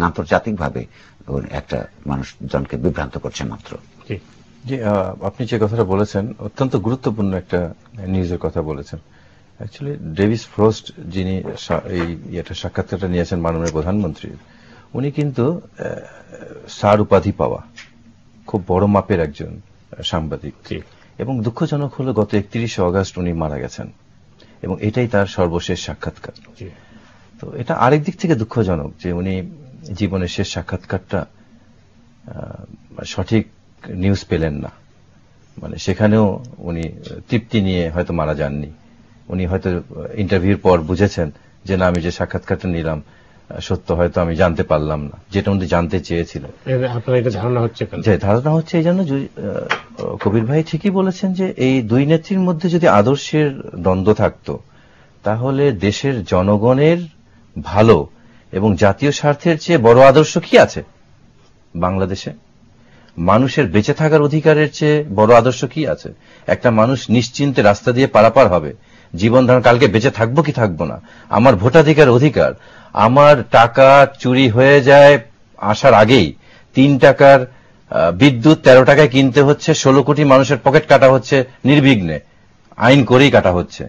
আন্তর্জাতিকভাবে একটা মানুষজনকে বিভ্রান্ত করছে মাত্র। জি, আপনি যে কথাটা বলেছেন অত্যন্ত গুরুত্বপূর্ণ একটা নিউজের কথা বলেছেন। অ্যাকচুয়ালি ডেভিস ফ্রস্ট যিনি এই সাক্ষাৎকারটা নিয়েছেন মাননীয় প্রধানমন্ত্রীর, উনি কিন্তু স্যার উপাধি পাওয়া খুব বড় মাপের একজন সাংবাদিক, এবং দুঃখজনক হলো গত 31শে অগস্ট উনি মারা গেছেন, এবং এটাই তার সর্বশেষ সাক্ষাৎকার। তো এটা আরেক দিক থেকে দুঃখজনক যে উনি জীবনের শেষ সাক্ষাৎকারটা সঠিক নিউজ পেলেন না। মানে সেখানেও উনি তৃপ্তি নিয়ে হয়তো মারা যাননি। উনি হয়তো ইন্টারভিউর পর বুঝেছেন যে না, আমি যে সাক্ষাৎকারটা নিলাম সত্য হয়তো আমি জানতে পারলাম না, যেটা উনি জানতে চেয়েছিলেন। আপনার এটা ধারণা হচ্ছে যে ধারণা হচ্ছে এই জন্য কবির ভাই ঠিকই বলেছেন যে এই দুই নেত্রীর মধ্যে যদি আদর্শের দ্বন্দ্ব থাকতো তাহলে দেশের জনগণের ভালো এবং জাতীয় স্বার্থের চেয়ে বড় আদর্শ কি আছে বাংলাদেশে? মানুষের বেঁচে থাকার অধিকারের চেয়ে বড় আদর্শ কি আছে? একটা মানুষ নিশ্চিন্তে রাস্তা দিয়ে পারাপার হবে, জীবন ধারণ, কালকে বেঁচে থাকবো কি থাকবো না, আমার ভোটাধিকার অধিকার, আমার টাকা চুরি হয়ে যায় আসার আগেই 3 টাকার বিদ্যুৎ 13 টাকায় কিনতে হচ্ছে, 16 কোটি মানুষের পকেট কাটা হচ্ছে নির্বিঘ্নে, আইন করেই কাটা হচ্ছে,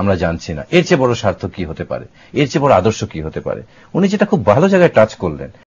আমরা জানছি না। এর চেয়ে বড় স্বার্থ কি হতে পারে? এর চেয়ে বড় আদর্শ কি হতে পারে? উনি যেটা খুব ভালো জায়গায় টাচ করলেন,